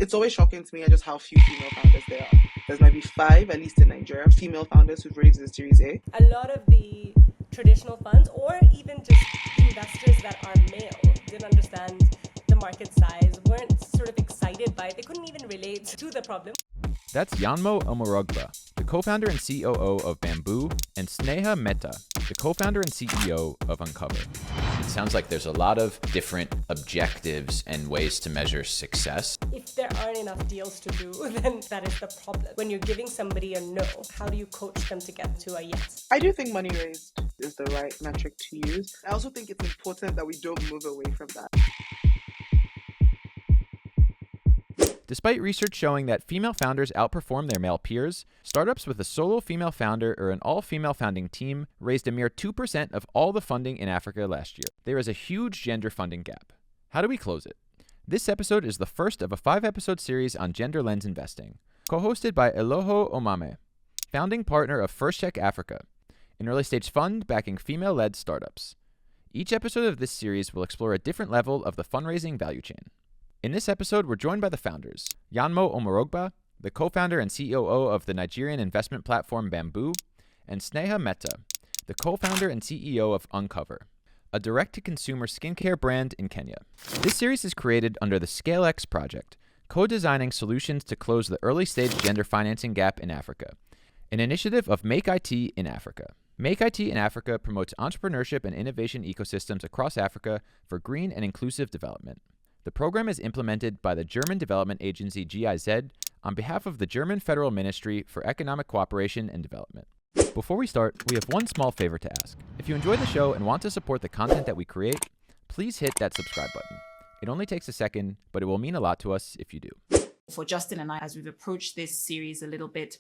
It's always shocking to me just how few female founders there are. There's maybe five, at least in Nigeria, female founders who've raised the Series A. A lot of the traditional funds, or even just investors that are male, didn't understand the market size, weren't sort of excited by it. They couldn't even relate to the problem. That's Yanmo Omarogbe, the co-founder and COO of Bamboo, and Sneha Mehta, the co-founder and CEO of Uncover. It sounds like there's a lot of different objectives and ways to measure success. If there aren't enough deals to do, then that is the problem. When you're giving somebody a no, how do you coach them to get to a yes? I do think money raised is the right metric to use. I also think it's important that we don't move away from that. Despite research showing that female founders outperform their male peers, startups with a solo female founder or an all-female founding team raised a mere 2% of all the funding in Africa last year. There is a huge gender funding gap. How do we close it? This episode is the first of a 5-episode series on gender lens investing, co-hosted by Eloho Omame, founding partner of First Check Africa, an early-stage fund backing female-led startups. Each episode of this series will explore a different level of the fundraising value chain. In this episode, we're joined by the founders, Yanmo Omarogbe, the co-founder and COO of the Nigerian investment platform Bamboo, and Sneha Mehta, the co-founder and CEO of Uncover, a direct-to-consumer skincare brand in Kenya. This series is created under the ScaleX project, co-designing solutions to close the early-stage gender financing gap in Africa, an initiative of Make IT in Africa. Make IT in Africa promotes entrepreneurship and innovation ecosystems across Africa for green and inclusive development. The program is implemented by the German development agency GIZ on behalf of the German Federal Ministry for Economic Cooperation and Development. Before we start, we have one small favor to ask. If you enjoy the show and want to support the content that we create, please hit that subscribe button. It only takes a second, but it will mean a lot to us if you do. For Justin and I, as we've approached this series a little bit,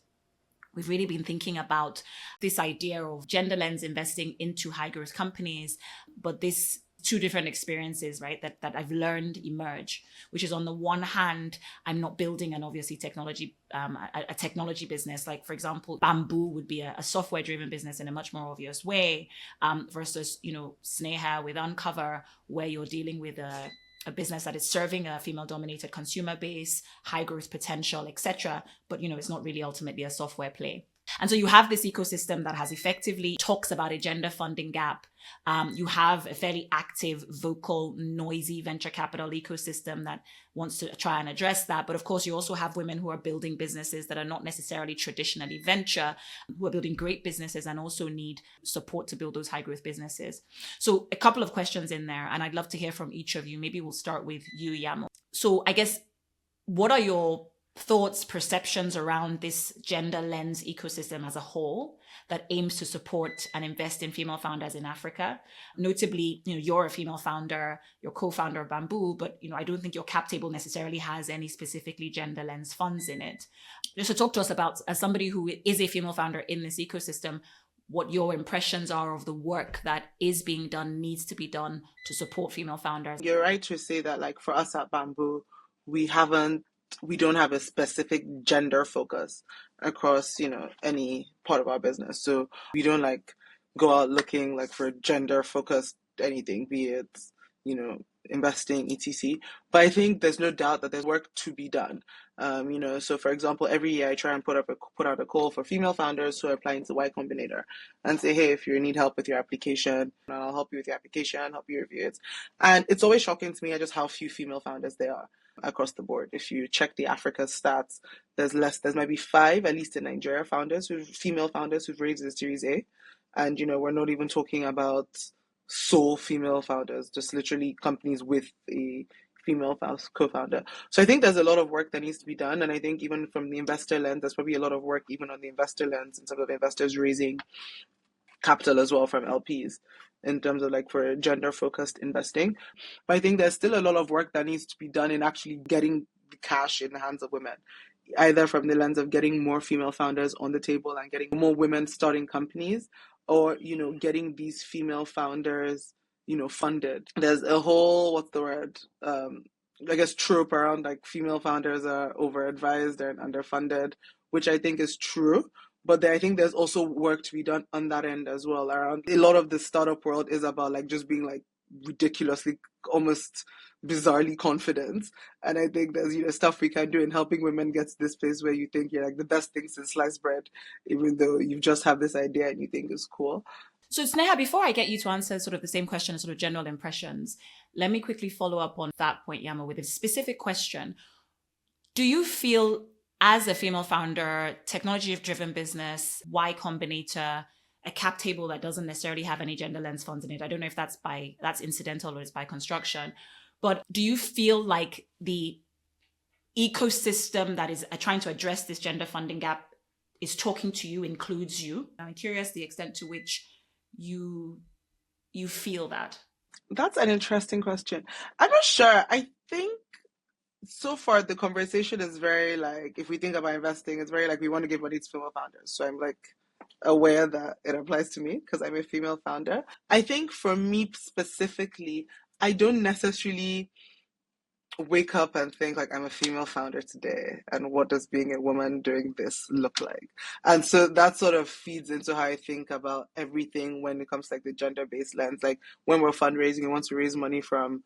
we've really been thinking about this idea of gender lens investing into high growth companies, but this two different experiences, right, that I've learned emerge, which is on the one hand, I'm not building an obviously technology, a technology business. Like, for example, Bamboo would be a software driven business in a much more obvious way, versus, Sneha with Uncover, where you're dealing with a business that is serving a female dominated consumer base, high growth potential, etc. But, it's not really ultimately a software play. And so you have this ecosystem that has effectively talks about a gender funding gap. You have a fairly active, vocal, noisy venture capital ecosystem that wants to try and address that. But of course, you also have women who are building businesses that are not necessarily traditionally venture, who are building great businesses and also need support to build those high growth businesses. So a couple of questions in there, and I'd love to hear from each of you. Maybe we'll start with you, Yanmo. So I guess, what are your thoughts, perceptions around this gender lens ecosystem as a whole that aims to support and invest in female founders in Africa? Notably, you're a female founder, you're co-founder of Bamboo, but I don't think your cap table necessarily has any specifically gender lens funds in it. Just to talk to us about, as somebody who is a female founder in this ecosystem, what your impressions are of the work that is being done, needs to be done to support female founders. You're right to say that, like, for us at Bamboo, we don't have a specific gender focus across, any part of our business. So we don't go out looking for gender focused anything, be it, investing, etc. But I think there's no doubt that there's work to be done. So for example, every year I try and put out a call for female founders who are applying to Y Combinator and say, hey, if you need help with your application, I'll help you with your application, help you review it. And it's always shocking to me just how few female founders there are across the board. If you check the Africa stats, there's maybe 5, at least in Nigeria, female founders who've raised the Series A. And, we're not even talking about sole female founders, just literally companies with a female co-founder. So I think there's a lot of work that needs to be done. And I think even from the investor lens, there's probably a lot of work even on the investor lens in terms of investors raising capital as well from LPs in terms of for gender focused investing. But I think there's still a lot of work that needs to be done in actually getting the cash in the hands of women, either from the lens of getting more female founders on the table and getting more women starting companies, or getting these female founders funded. There's a whole trope around female founders are over advised and underfunded, which I think is true. But I think there's also work to be done on that end as well. Around a lot of the startup world is about just being ridiculously, almost bizarrely confident. And I think there's, stuff we can do in helping women get to this place where you think you're like the best thing since sliced bread, even though you just have this idea and you think it's cool. So Sneha, before I get you to answer sort of the same question as sort of general impressions, let me quickly follow up on that point, Yanmo, with a specific question. Do you feel, as a female founder, technology-driven business, Y Combinator, a cap table that doesn't necessarily have any gender lens funds in it, I don't know if that's incidental or it's by construction, but do you feel like the ecosystem that is trying to address this gender funding gap is talking to you, includes you? I'm curious the extent to which you feel that. That's an interesting question. I'm not sure. I think so far the conversation is very like, if we think about investing, it's very like we want to give money to female founders. So I'm like aware that it applies to me because I'm a female founder. I think for me specifically, I don't necessarily wake up and think like I'm a female founder today and what does being a woman doing this look like. And so that sort of feeds into how I think about everything when it comes to like the gender-based lens. Like when we're fundraising, we want to raise money from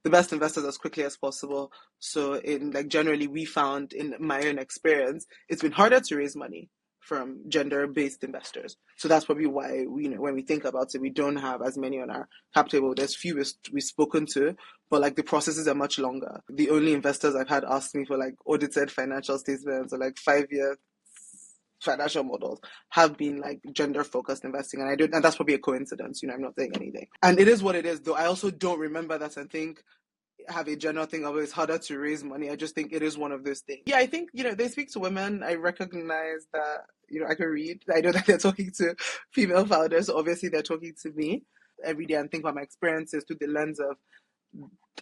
the best investors as quickly as possible. So in like generally we found in my own experience, it's been harder to raise money from gender-based investors. So that's probably why when we think about it, we don't have as many on our cap table. There's few we've spoken to, but like the processes are much longer. The only investors I've had ask me for like audited financial statements or like 5-year financial models have been like gender-focused investing, and that's probably a coincidence. I'm not saying anything, and it is what it is. Though I also don't remember that and think have a general thing of it's harder to raise money. I just think it is one of those things. Yeah, I think, they speak to women. I recognize that, I can read. I know that they're talking to female founders. So obviously, they're talking to me every day and think about my experiences through the lens of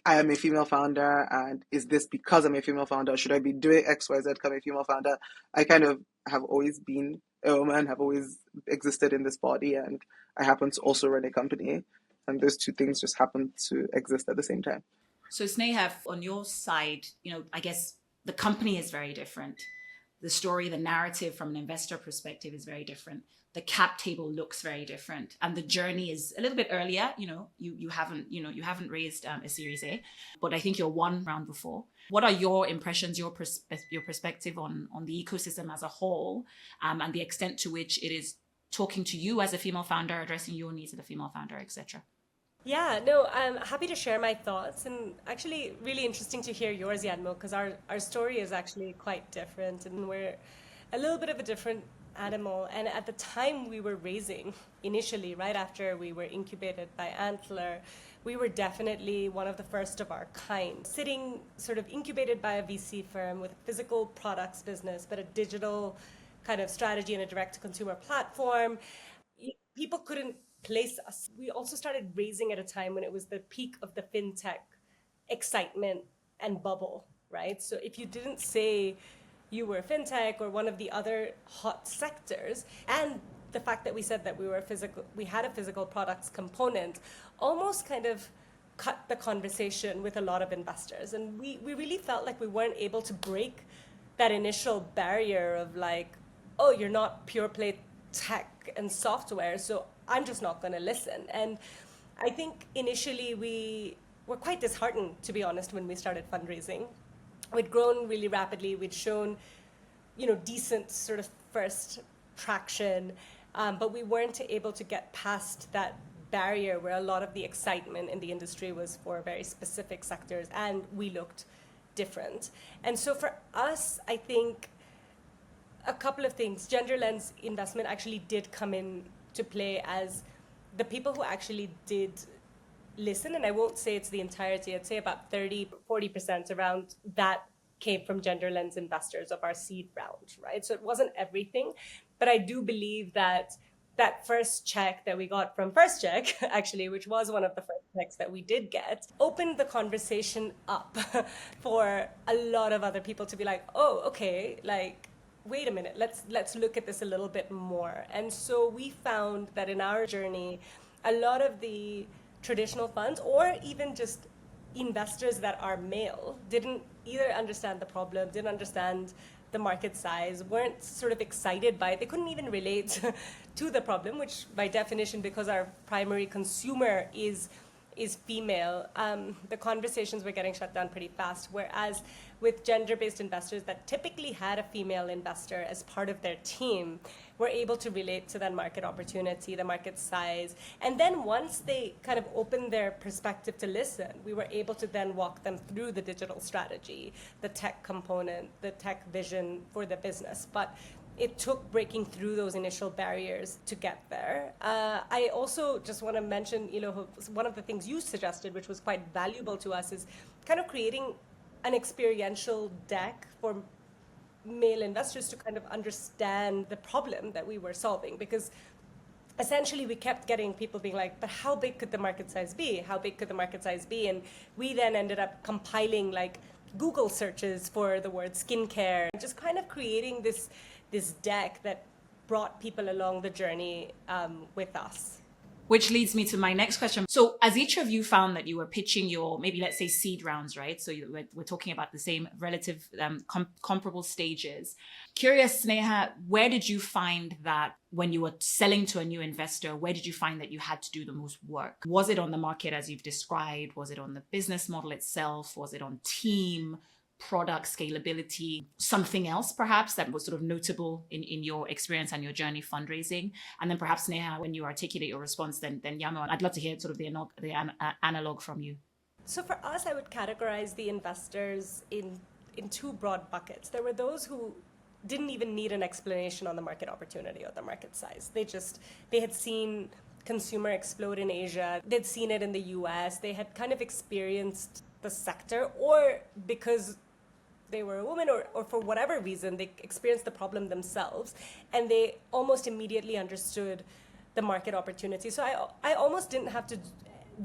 I am a female founder, and is this because I'm a female founder? Should I be doing X, Y, Z because I'm a female founder? I kind of have always been a woman, have always existed in this body, and I happen to also run a company. And those two things just happen to exist at the same time. So Sneha, on your side, I guess the company is very different. The story, the narrative from an investor perspective is very different. The cap table looks very different. And the journey is a little bit earlier. You haven't raised a Series A, but I think you're one round before. What are your impressions, your perspective on the ecosystem as a whole, and the extent to which it is talking to you as a female founder, addressing your needs as a female founder, etc.? Yeah, no, I'm happy to share my thoughts, and actually really interesting to hear yours, Yanmo, because our story is actually quite different, and we're a little bit of a different animal. And at the time we were raising, initially, right after we were incubated by Antler, we were definitely one of the first of our kind, sitting sort of incubated by a VC firm with a physical products business, but a digital kind of strategy and a direct-to-consumer platform. People couldn't place us. We also started raising at a time when it was the peak of the fintech excitement and bubble, right? So if you didn't say you were fintech or one of the other hot sectors, and the fact that we said that we had a physical products component, almost kind of cut the conversation with a lot of investors. And we really felt like we weren't able to break that initial barrier of like, oh, you're not pure play tech and software, so I'm just not going to listen. And I think initially we were quite disheartened, to be honest, when we started fundraising. We'd grown really rapidly. We'd shown, decent sort of first traction, but we weren't able to get past that barrier where a lot of the excitement in the industry was for very specific sectors, and we looked different. And so for us, I think a couple of things. Gender lens investment actually did come in to play as the people who actually did listen, and I won't say it's the entirety, I'd say about 30-40% around that came from gender lens investors of our seed round, right? So it wasn't everything, but I do believe that first check that we got from First Check, actually, which was one of the first checks that we did get, opened the conversation up for a lot of other people to be like, oh, okay, like, wait a minute, let's look at this a little bit more. And so we found that in our journey, a lot of the traditional funds, or even just investors that are male, didn't either understand the problem, didn't understand the market size, weren't sort of excited by it. They couldn't even relate to the problem, which by definition, because our primary consumer is is female, the conversations were getting shut down pretty fast. Whereas with gender-based investors that typically had a female investor as part of their team, were able to relate to that market opportunity, the market size. And then once they kind of opened their perspective to listen, we were able to then walk them through the digital strategy, the tech component, the tech vision for the business. But it took breaking through those initial barriers to get there. I also just want to mention, one of the things you suggested, which was quite valuable to us, is kind of creating an experiential deck for male investors to kind of understand the problem that we were solving. Because essentially we kept getting people being like, but how big could the market size be? How big could the market size be? And we then ended up compiling like Google searches for the word skincare, just kind of creating this deck that brought people along the journey with us. Which leads me to my next question. So as each of you found that you were pitching your, maybe let's say seed rounds, right? So we're talking about the same relative comparable stages. Curious, Sneha, where did you find that when you were selling to a new investor, where did you find that you had to do the most work? Was it on the market as you've described? Was it on the business model itself? Was it on team, product scalability, something else perhaps that was sort of notable in your experience and your journey fundraising? And then perhaps Sneha, when you articulate your response, then Yanmo, I'd love to hear sort of the analog from you. So for us, I would categorize the investors in two broad buckets. There were those who didn't even need an explanation on the market opportunity or the market size. They had seen consumer explode in Asia. They'd seen it in the US. They had kind of experienced the sector, or because they were a woman, or for whatever reason, they experienced the problem themselves, and they almost immediately understood the market opportunity. So I almost didn't have to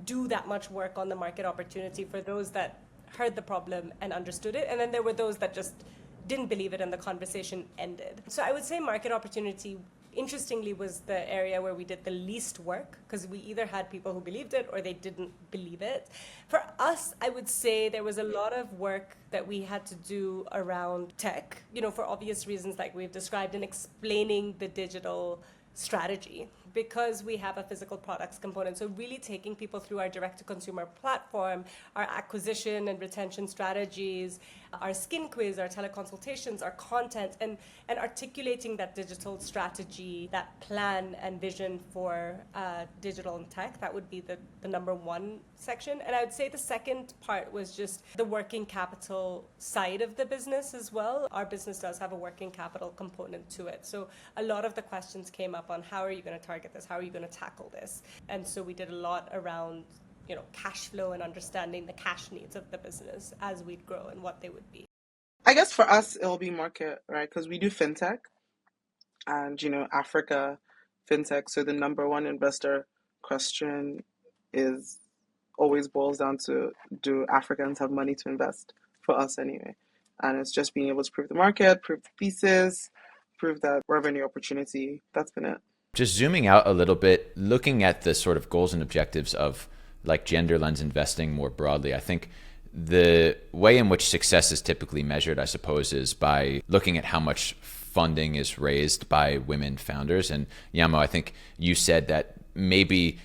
do that much work on the market opportunity for those that heard the problem and understood it. And then there were those that just didn't believe it and the conversation ended. So I would say market opportunity, interestingly, was the area where we did the least work, because we either had people who believed it or they didn't believe it. For us, I would say there was a lot of work that we had to do around tech, for obvious reasons like we've described, in explaining the digital strategy, because we have a physical products component. So really taking people through our direct-to-consumer platform, our acquisition and retention strategies, our skin quiz, our teleconsultations, our content, and articulating that digital strategy, that plan and vision for digital and tech. That would be the number one section. And I would say the second part was just the working capital side of the business as well. Our business does have a working capital component to it. So a lot of the questions came up on how are you going to target this? How are you going to tackle this? And so we did a lot around cash flow and understanding the cash needs of the business as we'd grow and what they would be. I guess for us, it'll be market, right? Because we do fintech and, Africa fintech. So the number one investor question is always boils down to, do Africans have money to invest, for us anyway? And it's just being able to prove the market, prove the thesis, prove that revenue opportunity. That's been it. Just zooming out a little bit, looking at the sort of goals and objectives of like gender lens investing more broadly, I think the way in which success is typically measured, I suppose, is by looking at how much funding is raised by women founders. And Yanmo, I think you said that maybe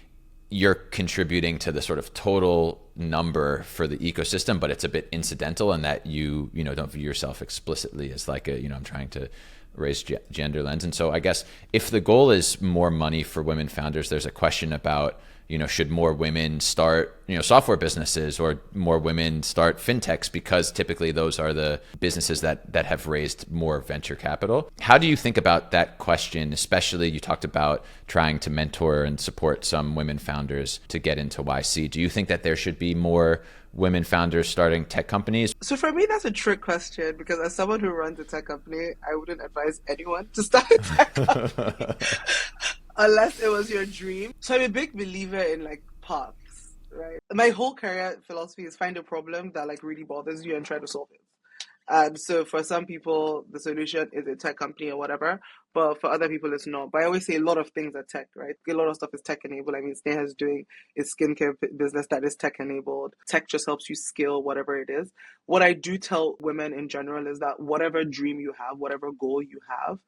you're contributing to the sort of total number for the ecosystem, but it's a bit incidental, and that you don't view yourself explicitly as like I'm trying to raise gender lens. And so I guess if the goal is more money for women founders, there's a question about, should more women start, software businesses, or more women start fintechs, because typically those are the businesses that have raised more venture capital. How do you think about that question? Especially, you talked about trying to mentor and support some women founders to get into YC. Do you think that there should be more women founders starting tech companies? So for me, that's a trick question, because as someone who runs a tech company, I wouldn't advise anyone to start a tech company unless it was your dream. So I'm a big believer in like paths, right? My whole career philosophy is find a problem that like really bothers you and try to solve it. And so for some people, the solution is a tech company or whatever, but for other people, it's not. But I always say a lot of things are tech, right? A lot of stuff is tech enabled. I mean, Sneha is doing a skincare business that is tech enabled. Tech just helps you scale whatever it is. What I do tell women in general is that whatever dream you have, whatever goal you have,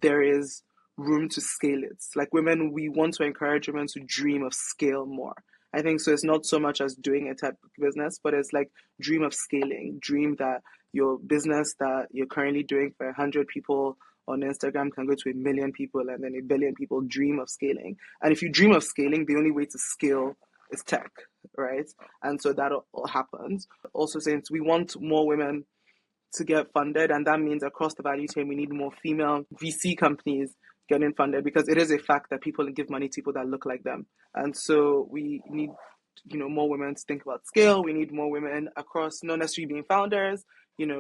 there is room to scale it. Like women, we want to encourage women to dream of scale more. I think so. It's not so much as doing a type of business, but it's like dream of scaling, dream that your business that you're currently doing for 100 people on Instagram can go to 1 million people and then 1 billion people. Dream of scaling. And if you dream of scaling, the only way to scale is tech, right? And so that all happens. Also, since we want more women to get funded, and that means across the value chain, we need more female VC companies getting funded, because it is a fact that people give money to people that look like them. And so we need, more women to think about scale. We need more women across, not necessarily being founders,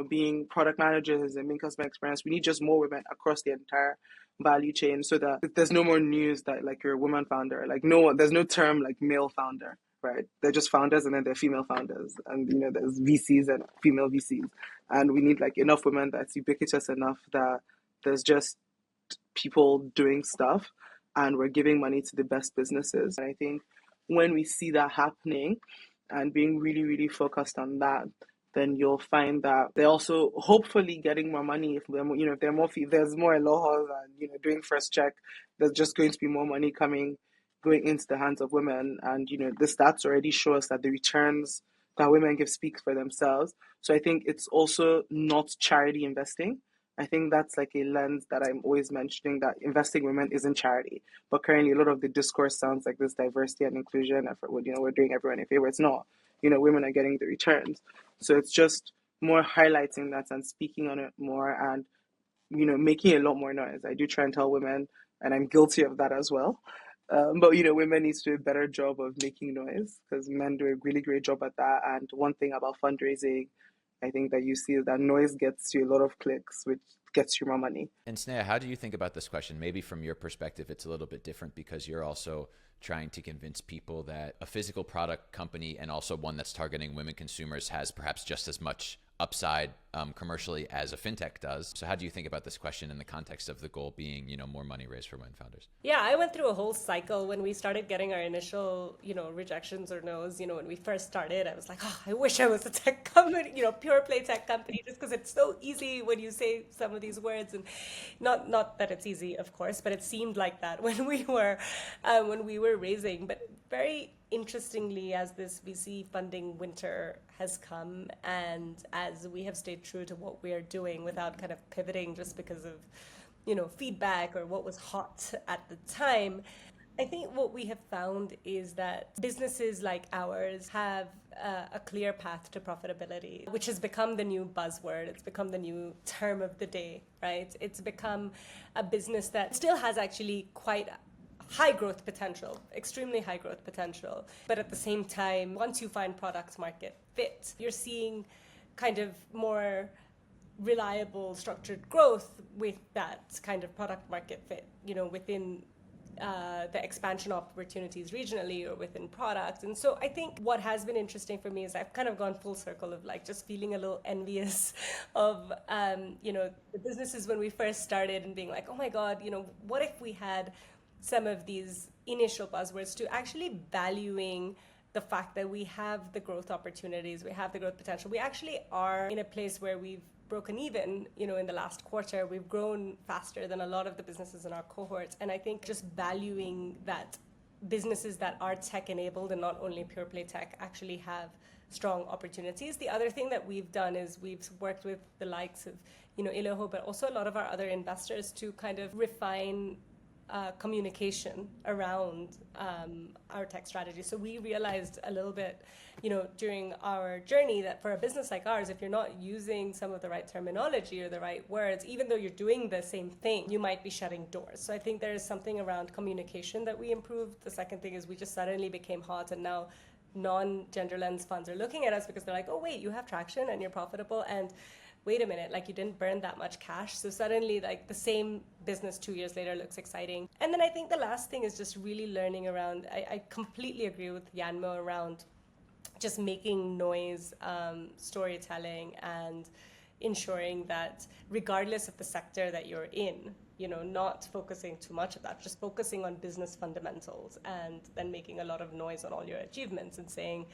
being product managers and being customer experience. We need just more women across the entire value chain, so that there's no more news that like you're a woman founder. Like there's no term like male founder, right? They're just founders, and then they're female founders, and there's VCs and female VCs, and we need like enough women that's ubiquitous enough that there's just people doing stuff, and we're giving money to the best businesses. And I think when we see that happening and being really, really focused on that, then you'll find that they're also hopefully getting more money. If they're more, there's more Elohos and doing first check, there's just going to be more money going into the hands of women. And the stats already show us that the returns that women give speak for themselves. So I think it's also not charity investing. I think that's like a lens that I'm always mentioning, that investing in women isn't charity. But currently, a lot of the discourse sounds like this diversity and inclusion effort. We're doing everyone a favor. It's not. Women are getting the returns. So it's just more highlighting that and speaking on it more, and making a lot more noise. I do try and tell women, and I'm guilty of that as well. But women need to do a better job of making noise, because men do a really great job at that. And one thing about fundraising, I think that you see is that noise gets you a lot of clicks, which gets you more money. And Sneha, how do you think about this question? Maybe from your perspective, it's a little bit different because you're also trying to convince people that a physical product company, and also one that's targeting women consumers, has perhaps just as much upside commercially as a fintech does. So how do you think about this question in the context of the goal being, more money raised for women founders? Yeah, I went through a whole cycle when we started getting our initial, rejections or no's. When we first started, I was like, oh, I wish I was a tech company, pure play tech company, just because it's so easy when you say some of these words. And not that it's easy, of course, but it seemed like that when we were raising. But very interestingly, as this VC funding winter has come, and as we have stayed true to what we are doing without kind of pivoting just because of feedback or what was hot at the time, I think what we have found is that businesses like ours have a clear path to profitability, which has become the new buzzword. It's become the new term of the day, right? It's become a business that still has actually quite high growth potential, extremely high growth potential. But at the same time, once you find product market fit, you're seeing kind of more reliable structured growth with that kind of product market fit, within the expansion opportunities regionally or within products. And so I think what has been interesting for me is I've kind of gone full circle of like just feeling a little envious of, the businesses when we first started, and being like, oh my God, what if we had some of these initial buzzwords to actually valuing the fact that we have the growth opportunities, we have the growth potential. We actually are in a place where we've broken even, in the last quarter. We've grown faster than a lot of the businesses in our cohorts. And I think just valuing that businesses that are tech enabled and not only pure play tech actually have strong opportunities. The other thing that we've done is we've worked with the likes of, Eloho, but also a lot of our other investors to kind of refine communication around our tech strategy. So we realized a little bit, during our journey, that for a business like ours, if you're not using some of the right terminology or the right words, even though you're doing the same thing, you might be shutting doors. So I think there is something around communication that we improved. The second thing is we just suddenly became hot, and now non-gender lens funds are looking at us because they're like, oh wait, you have traction and you're profitable, and wait a minute, like you didn't burn that much cash. So suddenly like the same business 2 years later looks exciting. And then I think the last thing is just really learning around, I completely agree with Yanmo around just making noise, storytelling, and ensuring that regardless of the sector that you're in, not focusing too much of that, just focusing on business fundamentals, and then making a lot of noise on all your achievements and saying,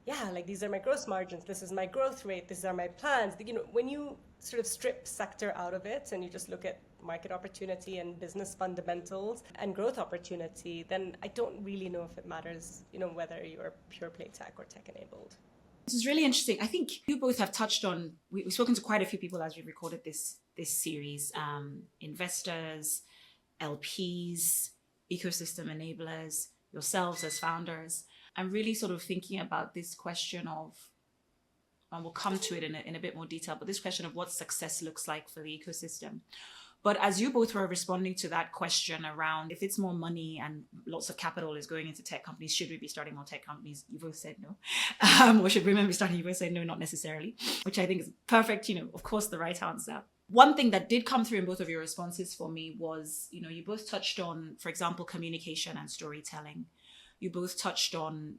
yeah, like these are my gross margins, this is my growth rate, these are my plans. When you sort of strip sector out of it and you just look at market opportunity and business fundamentals and growth opportunity, then I don't really know if it matters, whether you're pure play tech or tech enabled. This is really interesting. I think you both have touched on, we've spoken to quite a few people as we recorded this series, investors, LPs, ecosystem enablers, yourselves as founders. I'm really sort of thinking about this question of, and we'll come to it in a bit more detail, but this question of what success looks like for the ecosystem. But as you both were responding to that question around if it's more money and lots of capital is going into tech companies, should we be starting more tech companies? You both said no. Or should women be starting? You both said no, not necessarily, which I think is perfect, of course, the right answer. One thing that did come through in both of your responses for me was, you both touched on, for example, communication and storytelling. You both touched on,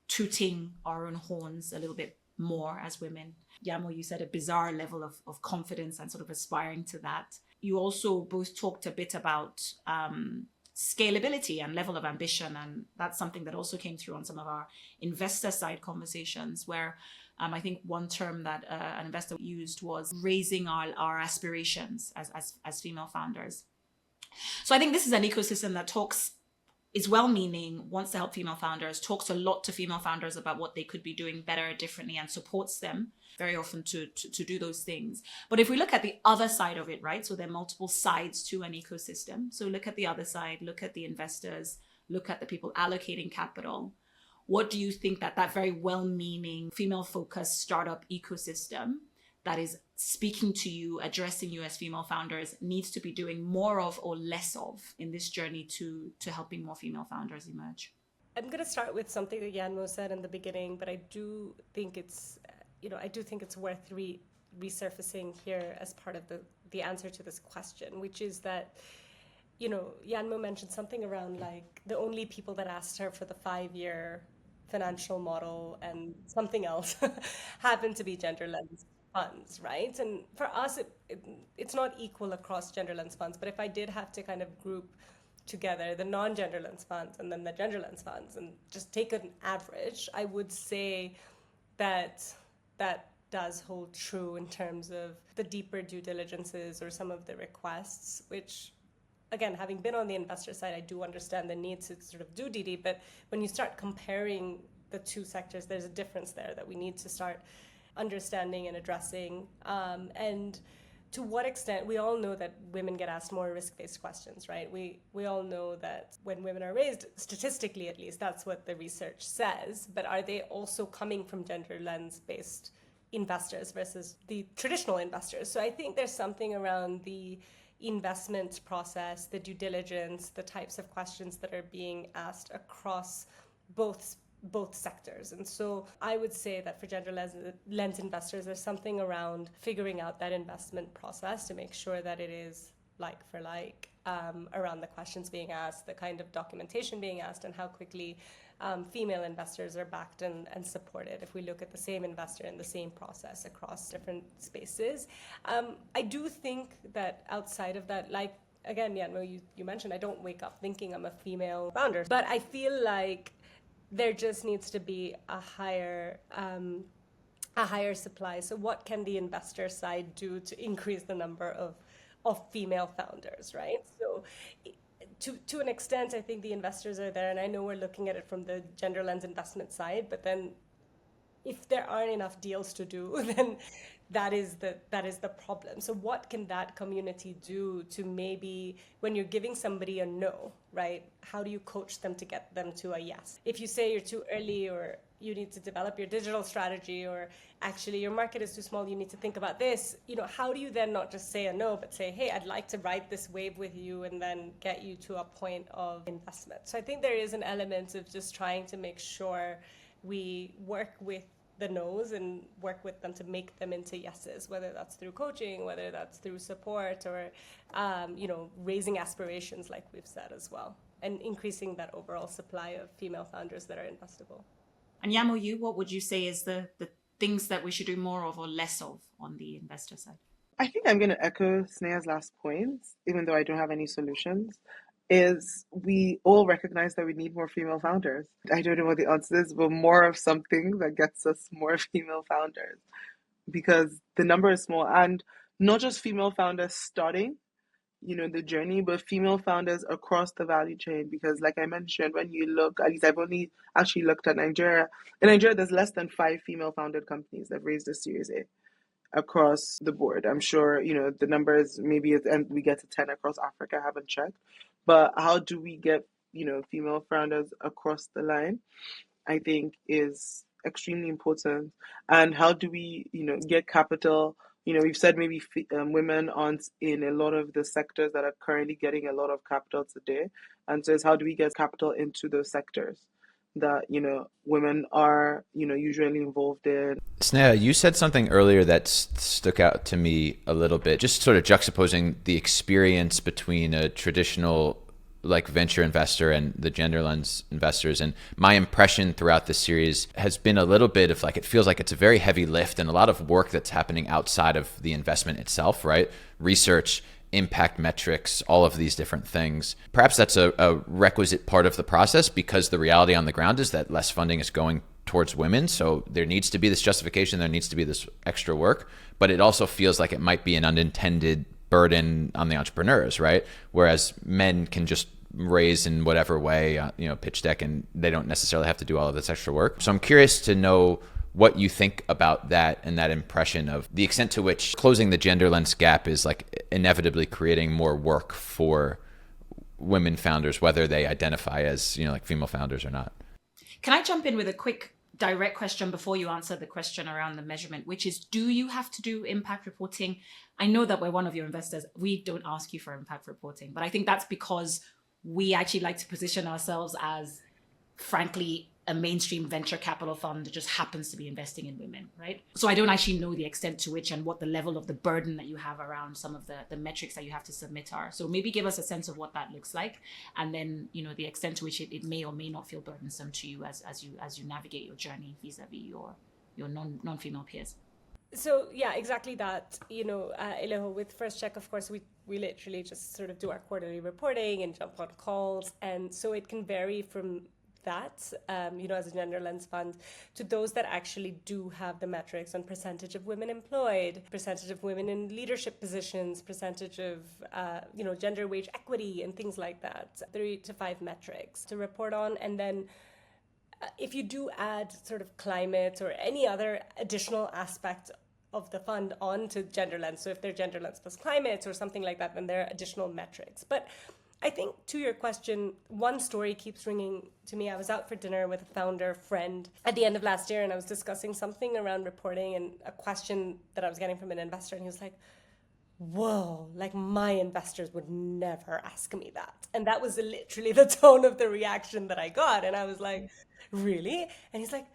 tooting our own horns a little bit more as women. Yanmo, you said a bizarre level of confidence and sort of aspiring to that. You also both talked a bit about scalability and level of ambition. And that's something that also came through on some of our investor side conversations where I think one term that an investor used was raising our aspirations as female founders. So I think this is an ecosystem that is well-meaning, wants to help female founders, talks a lot to female founders about what they could be doing better, differently, and supports them very often to do those things. But if we look at the other side of it, right? So there are multiple sides to an ecosystem. So look at the other side, look at the investors, look at the people allocating capital. What do you think that very well-meaning, female-focused startup ecosystem that is speaking to you, addressing you as female founders needs to be doing more of or less of in this journey to helping more female founders emerge? I'm going to start with something that Yanmo said in the beginning, but I do think it's worth resurfacing here as part of the answer to this question, which is that, Yanmo mentioned something around like the only people that asked her for the 5-year financial model and something else happened to be gender lens funds, right? And for us, it's not equal across gender lens funds, but if I did have to kind of group together the non-gender lens funds and then the gender lens funds and just take an average, I would say that does hold true in terms of the deeper due diligences or some of the requests, which, again, having been on the investor side, I do understand the need to sort of do DD, but when you start comparing the two sectors, there's a difference there that we need to start understanding and addressing. And to what extent, we all know that women get asked more risk-based questions, right? We all know that when women are raised, statistically at least, that's what the research says, but are they also coming from gender lens-based investors versus the traditional investors? So I think there's something around the investment process, the due diligence, the types of questions that are being asked across both sectors. And so I would say that for gender lens investors, there's something around figuring out that investment process to make sure that it is like for like, around the questions being asked, the kind of documentation being asked, and how quickly female investors are backed and supported if we look at the same investor in the same process across different spaces. I do think that outside of that, like, again, Yanmo, you mentioned I don't wake up thinking I'm a female founder, but I feel like there just needs to be a higher supply. So what can the investor side do to increase the number of female founders, right? So to an extent, I think the investors are there, and I know we're looking at it from the gender lens investment side, but then if there aren't enough deals to do, then that is the problem. So what can that community do to maybe, when you're giving somebody a no, right, how do you coach them to get them to a yes? If you say you're too early, or you need to develop your digital strategy, or actually your market is too small, you need to think about this, how do you then not just say a no, but say, hey, I'd like to ride this wave with you, and then get you to a point of investment? So I think there is an element of just trying to make sure we work with the no's and work with them to make them into yeses, whether that's through coaching, whether that's through support, or raising aspirations, like we've said as well, and increasing that overall supply of female founders that are investable. And Yanmo, what would you say is the things that we should do more of or less of on the investor side? I think I'm going to echo Sneha's last points, even though I don't have any solutions, is we all recognize that we need more female founders. I don't know what the answer is, but more of something that gets us more female founders, because the number is small, and not just female founders starting, the journey, but female founders across the value chain. Because, like I mentioned, when you look, at least I've only actually looked at Nigeria. In Nigeria, there's less than 5 female-founded companies that raised a Series A across the board. I'm sure, the numbers maybe, and we get to 10 across Africa. I haven't checked. But how do we get, female founders across the line? I think is extremely important. And how do we, get capital? We've said maybe women aren't in a lot of the sectors that are currently getting a lot of capital today. And so it's how do we get capital into those sectors that, women are, usually involved in. Sneha, you said something earlier that stuck out to me a little bit, just sort of juxtaposing the experience between a traditional like venture investor and the gender lens investors. And my impression throughout this series has been a little bit of like, it feels like it's a very heavy lift and a lot of work that's happening outside of the investment itself, right? Research, impact metrics, all of these different things. Perhaps that's a requisite part of the process because the reality on the ground is that less funding is going towards women. So there needs to be this justification, there needs to be this extra work, but it also feels like it might be an unintended burden on the entrepreneurs, right? Whereas men can just raise in whatever way, pitch deck, and they don't necessarily have to do all of this extra work. So I'm curious to know what you think about that and that impression of the extent to which closing the gender lens gap is like inevitably creating more work for women founders, whether they identify as, like female founders or not. Can I jump in with a quick direct question before you answer the question around the measurement, which is, do you have to do impact reporting? I know that we're one of your investors. We don't ask you for impact reporting, but I think that's because we actually like to position ourselves as, frankly, a mainstream venture capital fund that just happens to be investing in women, right? So I don't actually know the extent to which and what the level of the burden that you have around some of the metrics that you have to submit are. So maybe give us a sense of what that looks like, and then the extent to which it may or may not feel burdensome to you as you navigate your journey vis-a-vis your non-female peers. So yeah, exactly that. Eloho, with First Check, of course, we literally just sort of do our quarterly reporting and jump on calls, and so it can vary from that, as a gender lens fund, to those that actually do have the metrics on percentage of women employed, percentage of women in leadership positions, percentage of, gender wage equity and things like that. 3 to 5 metrics to report on. And then if you do add sort of climate or any other additional aspect of the fund onto gender lens, so if they're gender lens plus climate or something like that, then there are additional metrics. But I think to your question, one story keeps ringing to me. I was out for dinner with a founder friend at the end of last year, and I was discussing something around reporting and a question that I was getting from an investor, and he was like, whoa, like my investors would never ask me that. And that was literally the tone of the reaction that I got. And I was like, really? And he's like,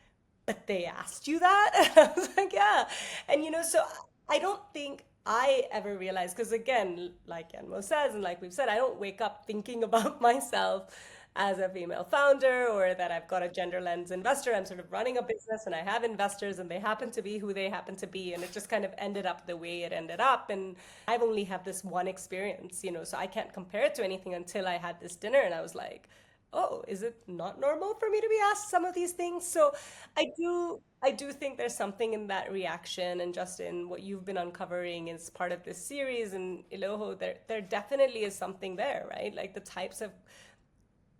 but they asked you that? And I was like, yeah. And so I don't think I ever realized, because again, like Yanmo says, and like we've said, I don't wake up thinking about myself as a female founder or that I've got a gender lens investor. I'm sort of running a business and I have investors and they happen to be who they happen to be. And it just kind of ended up the way it ended up. And I've only had this one experience, so I can't compare it to anything until I had this dinner. And I was like, oh, is it not normal for me to be asked some of these things? So I do think there's something in that reaction. And Justin, what you've been uncovering is part of this series, and Eloho, there definitely is something there, right? Like the types of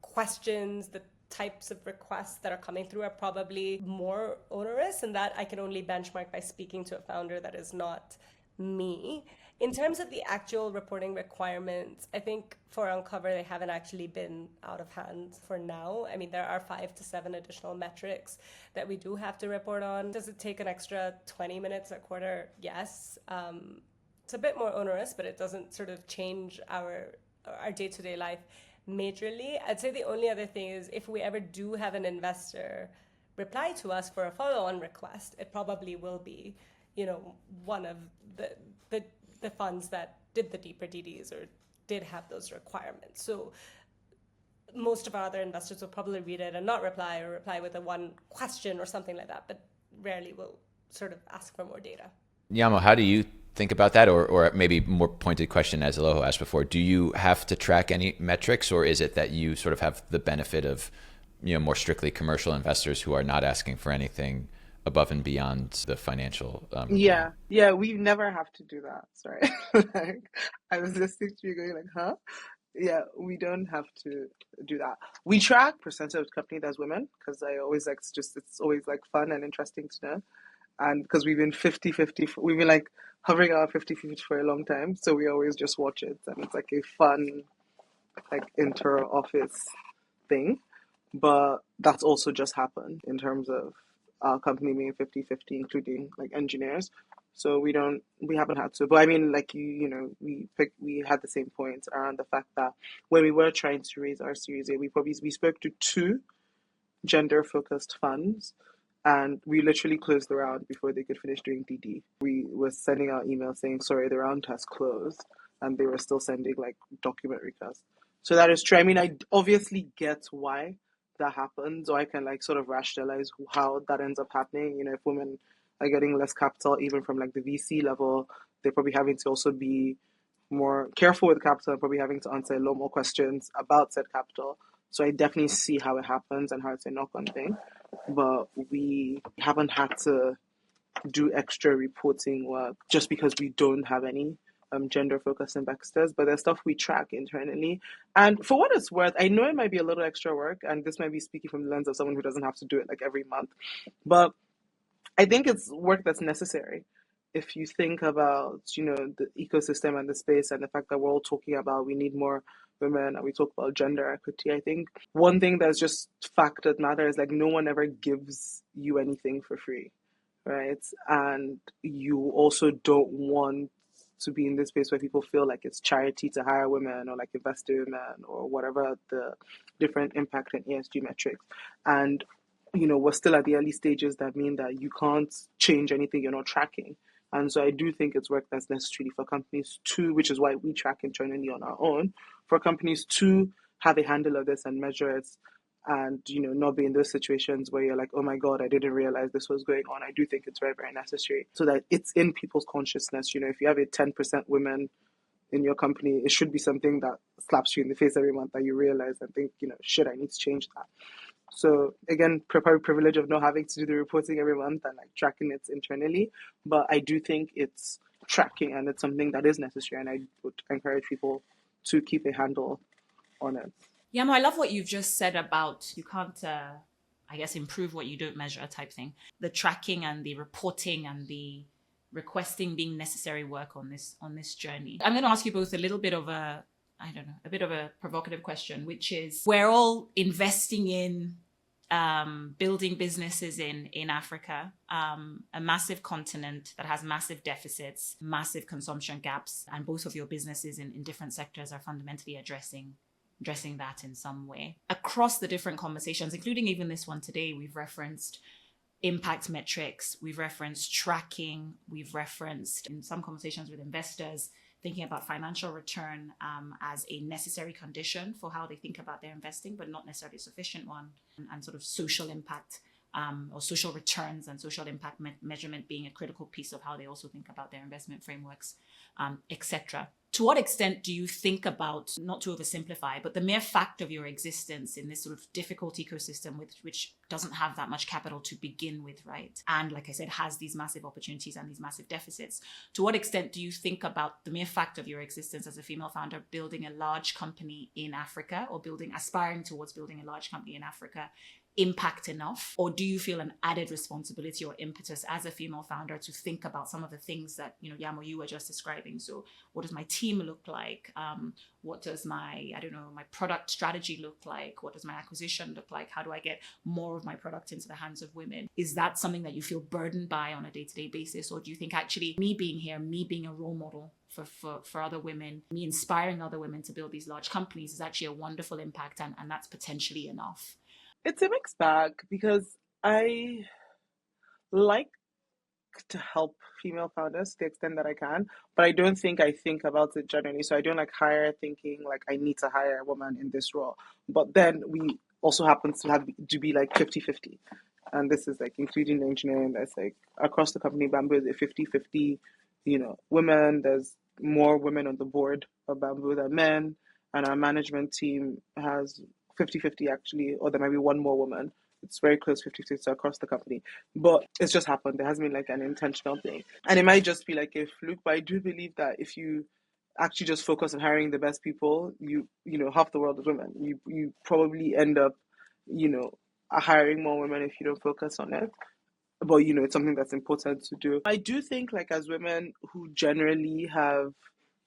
questions, the types of requests that are coming through are probably more onerous, and that I can only benchmark by speaking to a founder that is not me. In terms of the actual reporting requirements, I think for Uncover, they haven't actually been out of hand for now. I mean, there are 5 to 7 additional metrics that we do have to report on. Does it take an extra 20 minutes a quarter? Yes. It's a bit more onerous, but it doesn't sort of change our day-to-day life majorly. I'd say the only other thing is if we ever do have an investor reply to us for a follow-on request, it probably will be, one of the funds that did the deeper DDs or did have those requirements. So most of our other investors will probably read it and not reply, or reply with a one question or something like that, but rarely will sort of ask for more data. Yanmo, how do you think about that? Or maybe more pointed question, as Eloho asked before, do you have to track any metrics, or is it that you sort of have the benefit of more strictly commercial investors who are not asking for anything above and beyond the financial reporting. Yeah, we never have to do that. Sorry. Like, I was listening to you going like, huh? Yeah, we don't have to do that. We track percentage of the company that's women because I always like it's always like fun and interesting to know. And because we've been 50-50, we've been like hovering around 50-50 for a long time. So we always just watch it. And it's like a fun, like inter office thing. But that's also just happened in terms of our company being 50-50, including like engineers. So we haven't had to. But I mean, like we had the same points around the fact that when we were trying to raise our Series A, we spoke to two gender focused funds, and we literally closed the round before they could finish doing DD. We were sending out emails saying, sorry, the round has closed, and they were still sending like document requests. So that is true. I mean, I obviously get why that happens, or I can like sort of rationalize how that ends up happening. If women are getting less capital, even from like the VC level, they're probably having to also be more careful with capital and probably having to answer a lot more questions about said capital. So I definitely see how it happens and how it's a knock-on thing. But we haven't had to do extra reporting work just because we don't have any gender-focused investors. But there's stuff we track internally. And for what it's worth, I know it might be a little extra work, and this might be speaking from the lens of someone who doesn't have to do it like every month. But I think it's work that's necessary. If you think about, the ecosystem and the space and the fact that we're all talking about we need more women and we talk about gender equity, I think one thing that's just fact that matters is like no one ever gives you anything for free, right? And you also don't want to be in this space where people feel like it's charity to hire women or like invest in women or whatever the different impact and ESG metrics. And we're still at the early stages that mean that you can't change anything you're not tracking. And so I do think it's work that's necessary for companies to, which is why we track internally on our own, for companies to have a handle of this and measure it and, not be in those situations where you're like, oh my God, I didn't realize this was going on. I do think it's very, very necessary so that it's in people's consciousness. If you have a 10% women in your company, it should be something that slaps you in the face every month that you realize and think, shit, I need to change that. So again, probably privilege of not having to do the reporting every month and like tracking it internally. But I do think it's tracking and it's something that is necessary. And I would encourage people to keep a handle on it. Yanmo, I love what you've just said about you can't, I guess, improve what you don't measure type thing. The tracking and the reporting and the requesting being necessary work on this journey. I'm going to ask you both a little bit of a bit of a provocative question, which is we're all investing in building businesses in Africa, a massive continent that has massive deficits, massive consumption gaps, and both of your businesses in different sectors are fundamentally addressing that in some way. Across the different conversations, including even this one today, we've referenced impact metrics, we've referenced tracking, we've referenced in some conversations with investors, thinking about financial return as a necessary condition for how they think about their investing, but not necessarily a sufficient one, and sort of social impact or social returns and social impact measurement being a critical piece of how they also think about their investment frameworks, etc. To what extent do you think about, not to oversimplify, but the mere fact of your existence in this sort of difficult ecosystem which doesn't have that much capital to begin with, right? And like I said, has these massive opportunities and these massive deficits. To what extent do you think about the mere fact of your existence as a female founder building a large company in Africa or aspiring towards building a large company in Africa impact enough? Or do you feel an added responsibility or impetus as a female founder to think about some of the things that, Yanmo, you were just describing? So what does my team look like? What does my product strategy look like? What does my acquisition look like? How do I get more of my product into the hands of women? Is that something that you feel burdened by on a day-to-day basis? Or do you think actually me being here, me being a role model for other women, me inspiring other women to build these large companies is actually a wonderful impact and that's potentially enough? It's a mixed bag because I like to help female founders to the extent that I can, but I don't think I think about it generally. So I don't like hire thinking like I need to hire a woman in this role. But then we also happen to have to be like 50-50. And this is like including the engineering that's like across the company, Bamboo is a 50-50, women. There's more women on the board of Bamboo than men. And our management team has 50-50 actually, or there might be one more woman it's very close 50-50 across the company. But it's just happened. There hasn't been like an intentional thing. And it might just be like a fluke, but I do believe that if you actually just focus on hiring the best people, you know, half the world is women. You probably end up, you know, hiring more women if you don't focus on it. But you know, it's something that's important to do. I do think like as women who generally have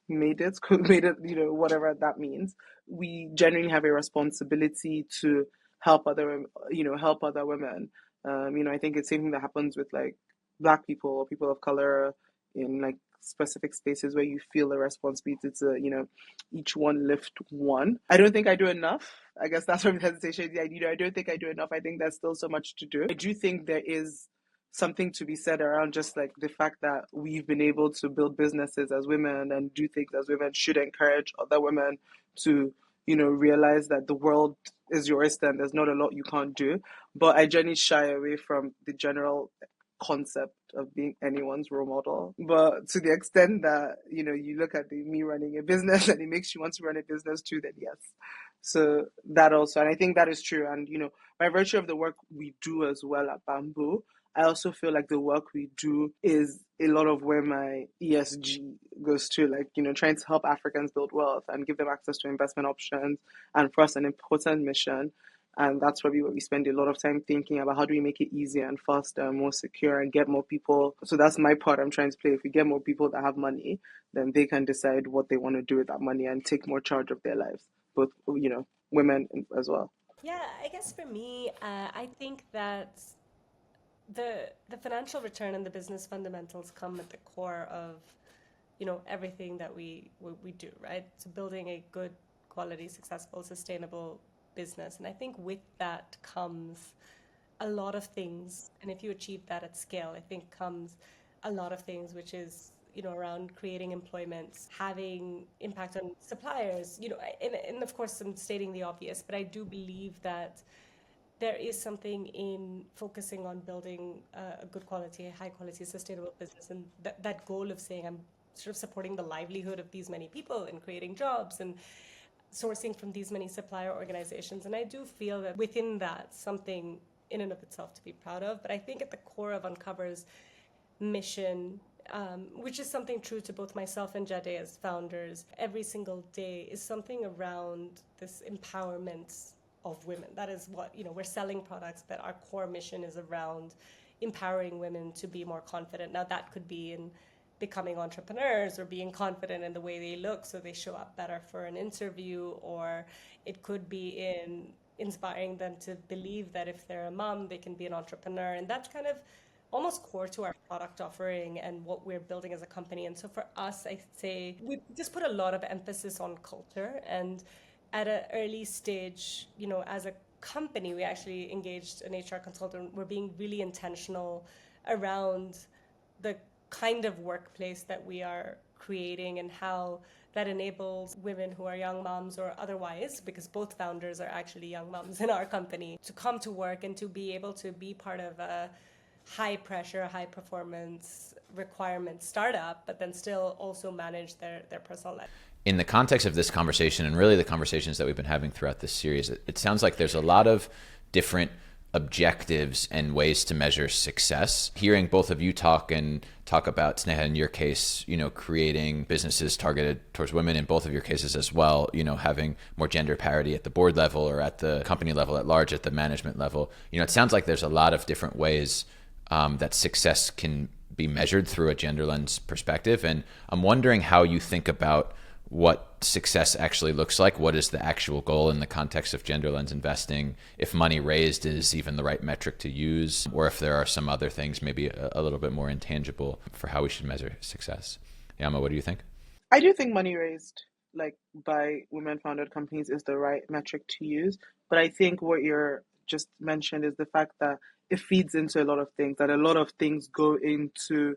made it, made it, you know, whatever that means, we generally have a responsibility to help other, you know, help other women. You know, I think it's something that happens with like Black people or people of color in like specific spaces where you feel a responsibility to, you know, each one lift one. I don't think I do enough. I guess that's where the hesitation. You know, I don't think I do enough. I think there's still so much to do. I do think there is something to be said around just like the fact that we've been able to build businesses as women and do things as women should encourage other women to, you know, realize that the world is your oyster and there's not a lot you can't do. But I generally shy away from the general concept of being anyone's role model. But to the extent that, you know, you look at me running a business and it makes you want to run a business too, then yes. So that also, and I think that is true. And, you know, by virtue of the work we do as well at Bamboo, I also feel like the work we do is a lot of where my ESG goes to, like, you know, trying to help Africans build wealth and give them access to investment options. And for us, an important mission. And that's probably where we spend a lot of time thinking about how do we make it easier and faster and more secure and get more people. So that's my part I'm trying to play. If we get more people that have money, then they can decide what they want to do with that money and take more charge of their lives, both, you know, women as well. Yeah, I guess for me, I think that the financial return and the business fundamentals come at the core of, you know, everything that we do, right? So building a good quality, successful, sustainable business. And I think with that comes a lot of things. And if you achieve that at scale, I think comes a lot of things, which is, you know, around creating employment, having impact on suppliers, you know, and of course I'm stating the obvious, but I do believe that there is something in focusing on building a good quality, high quality, sustainable business. And that goal of saying I'm sort of supporting the livelihood of these many people and creating jobs and sourcing from these many supplier organizations. And I do feel that within that, something in and of itself to be proud of. But I think at the core of Uncover's mission, which is something true to both myself and Jade as founders, every single day is something around this empowerment of women. That is what, you know, we're selling products, but our core mission is around empowering women to be more confident. Now that could be in becoming entrepreneurs or being confident in the way they look so they show up better for an interview, or it could be in inspiring them to believe that if they're a mom, they can be an entrepreneur. And that's kind of almost core to our product offering and what we're building as a company. And so for us, I say we just put a lot of emphasis on culture. And at an early stage, you know, as a company, we actually engaged an HR consultant. We're being really intentional around the kind of workplace that we are creating and how that enables women who are young moms or otherwise, because both founders are actually young moms in our company, to come to work and to be able to be part of a high pressure, high performance requirement startup, but then still also manage their personal life. In the context of this conversation and really the conversations that we've been having throughout this series, it sounds like there's a lot of different objectives and ways to measure success. Hearing both of you talk about, Sneha, in your case, you know, creating businesses targeted towards women, in both of your cases as well, you know, having more gender parity at the board level or at the company level at large, at the management level. You know, it sounds like there's a lot of different ways that success can be measured through a gender lens perspective. And I'm wondering how you think about what success actually looks like. What is the actual goal in the context of gender lens investing? If money raised is even the right metric to use, or if there are some other things, maybe a little bit more intangible for how we should measure success. Yanmo, what do you think? I do think money raised like by women-founded companies is the right metric to use. But I think what you're just mentioned is the fact that it feeds into a lot of things, that a lot of things go into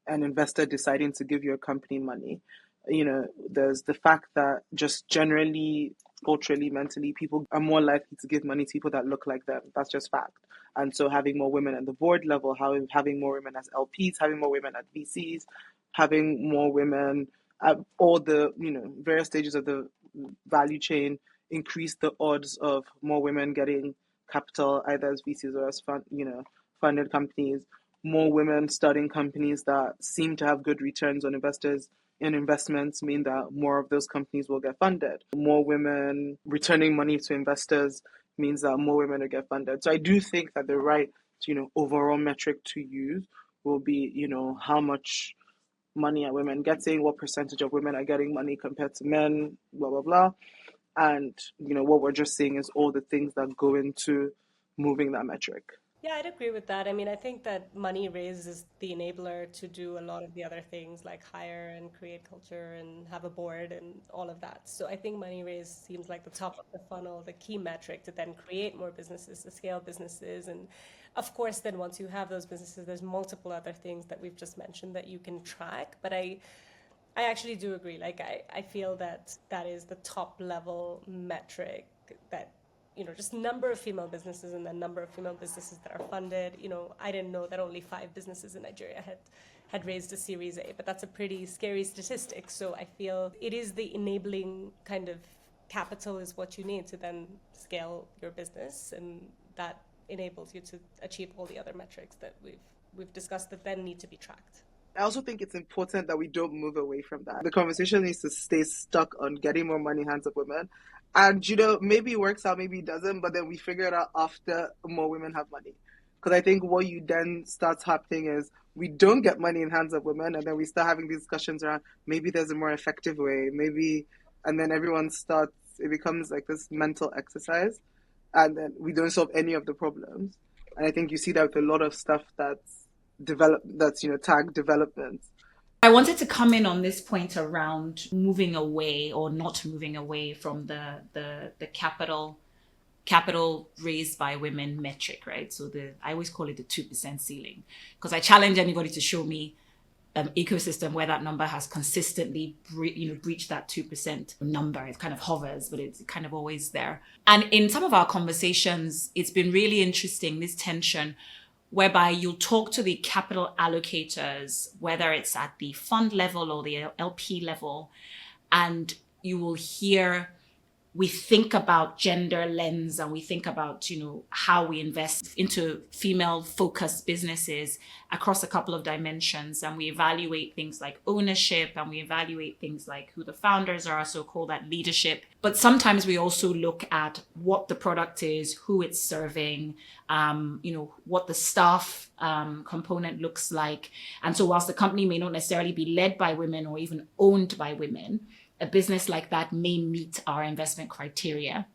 an investor deciding to give your company money. You know, there's the fact that just generally, culturally, mentally, people are more likely to give money to people that look like them. That's just fact. And so having more women at the board level, having more women as LPs, having more women at VCs, having more women at all the, you know, various stages of the value chain increase the odds of more women getting capital, either as VCs or as funded companies, more women starting companies that seem to have good returns on investors and investments mean that more of those companies will get funded. More women returning money to investors means that more women will get funded. So I do think that the right, overall metric to use will be, how much money are women getting, what percentage of women are getting money compared to men, blah, blah, blah. And, what we're just seeing is all the things that go into moving that metric. Yeah, I'd agree with that. I mean, I think that money raised is the enabler to do a lot of the other things like hire and create culture and have a board and all of that. So I think money raised seems like the top of the funnel, the key metric to then create more businesses, to scale businesses. And of course, then once you have those businesses, there's multiple other things that we've just mentioned that you can track. But I actually do agree. Like, I feel that that is the top level metric that, just number of female businesses and the number of female businesses that are funded. I didn't know that only 5 businesses in Nigeria had raised a Series A, but that's a pretty scary statistic. So I feel it is the enabling kind of capital is what you need to then scale your business, and that enables you to achieve all the other metrics that we've discussed that then need to be tracked. I also think it's important that we don't move away from that. The conversation needs to stay stuck on getting more money in hands of women. And, maybe it works out, maybe it doesn't, but then we figure it out after more women have money. Because I think what you then starts happening is we don't get money in hands of women, and then we start having these discussions around maybe there's a more effective way, and then everyone starts, it becomes like this mental exercise, and then we don't solve any of the problems. And I think you see that with a lot of stuff that's tagged development. I wanted to come in on this point around moving away or not moving away from the capital raised by women metric, right? So I always call it the 2% ceiling, because I challenge anybody to show me an ecosystem where that number has consistently breached that 2% number. It kind of hovers, but it's kind of always there. And in some of our conversations, it's been really interesting, this tension whereby you'll talk to the capital allocators, whether it's at the fund level or the LP level, and you will hear, we think about gender lens and we think about, how we invest into female focused businesses across a couple of dimensions. And we evaluate things like ownership, and we evaluate things like who the founders are, so call that leadership. But sometimes we also look at what the product is, who it's serving, what the staff component looks like. And so whilst the company may not necessarily be led by women or even owned by women, a business like that may meet our investment criteria,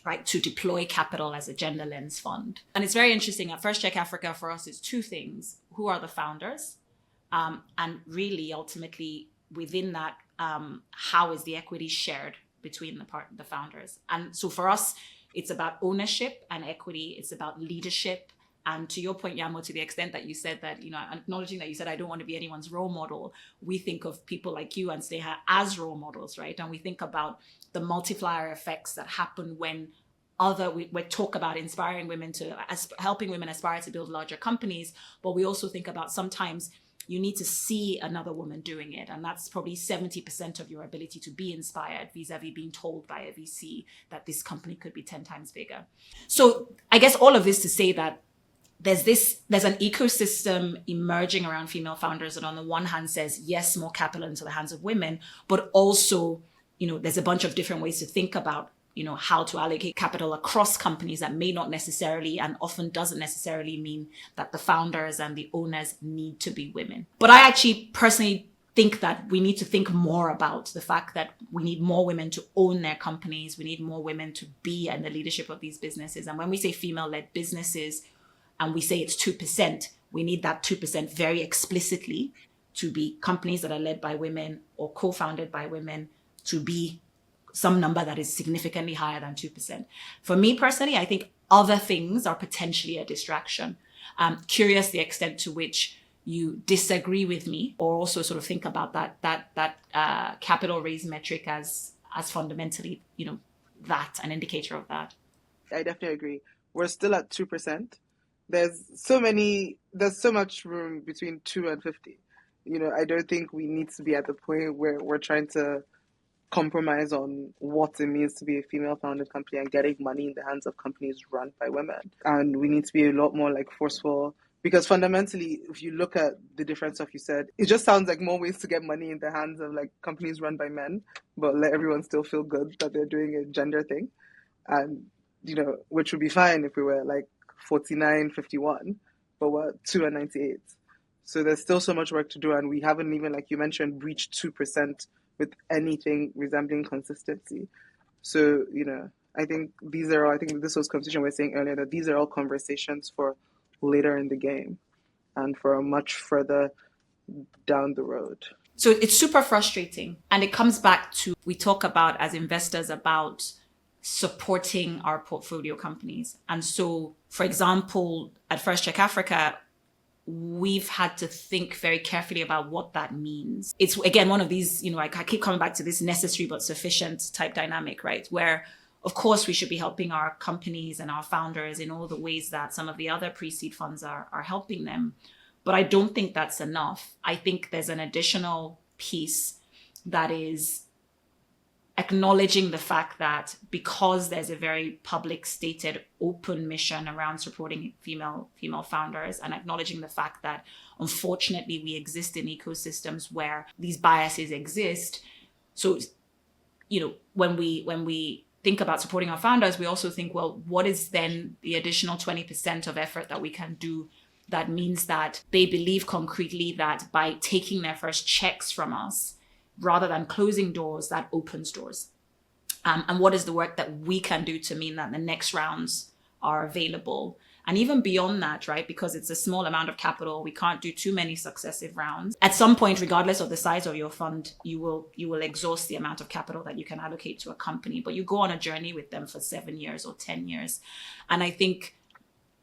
right, to deploy capital as a gender lens fund. And it's very interesting. At First Check Africa, for us, it's 2 things. Who are the founders? And really, ultimately, within that, how is the equity shared between the founders? And so for us, it's about ownership and equity. It's about leadership. And to your point, Yanmo, to the extent that you said that, acknowledging that you said, I don't want to be anyone's role model, we think of people like you and Sneha as role models, right? And we think about the multiplier effects that happen when we talk about inspiring women helping women aspire to build larger companies, but we also think about sometimes you need to see another woman doing it. And that's probably 70% of your ability to be inspired vis-a-vis being told by a VC that this company could be 10 times bigger. So I guess all of this to say that there's an ecosystem emerging around female founders that on the one hand says, yes, more capital into the hands of women, but also, there's a bunch of different ways to think about, how to allocate capital across companies that may not necessarily and often doesn't necessarily mean that the founders and the owners need to be women. But I actually personally think that we need to think more about the fact that we need more women to own their companies. We need more women to be in the leadership of these businesses. And when we say female-led businesses, and we say it's 2%, we need that 2% very explicitly to be companies that are led by women or co-founded by women, to be some number that is significantly higher than 2%. For me personally, I think other things are potentially a distraction. Curious the extent to which you disagree with me, or also sort of think about that capital raise metric as fundamentally, that an indicator of that. I definitely agree. We're still at 2%. There's so much room between 2 and 50. I don't think we need to be at the point where we're trying to compromise on what it means to be a female founded company and getting money in the hands of companies run by women. And we need to be a lot more like forceful, because fundamentally, if you look at the different stuff you said, it just sounds like more ways to get money in the hands of like companies run by men, but let everyone still feel good that they're doing a gender thing. And, which would be fine if we were like 49-51, but we're 2 and 98. So there's still so much work to do, and we haven't even, like you mentioned, breached 2% with anything resembling consistency. So, I think this was conversation we were saying earlier, that these are all conversations for later in the game and for a much further down the road. So it's super frustrating. And it comes back to, we talk about as investors about supporting our portfolio companies. And so, for example, at First Check Africa, we've had to think very carefully about what that means. It's, again, one of these, I keep coming back to this necessary but sufficient type dynamic, right? Where, of course, we should be helping our companies and our founders in all the ways that some of the other pre-seed funds are helping them. But I don't think that's enough. I think there's an additional piece that is acknowledging the fact that because there's a very public stated open mission around supporting female founders, and acknowledging the fact that unfortunately we exist in ecosystems where these biases exist. So, when we think about supporting our founders, we also think, well, what is then the additional 20% of effort that we can do that means that they believe concretely that by taking their first checks from us, rather than closing doors, that opens doors. And what is the work that we can do to mean that the next rounds are available? And even beyond that, right, because it's a small amount of capital, we can't do too many successive rounds. At some point, regardless of the size of your fund, you will exhaust the amount of capital that you can allocate to a company, but you go on a journey with them for 7 years or 10 years. And I think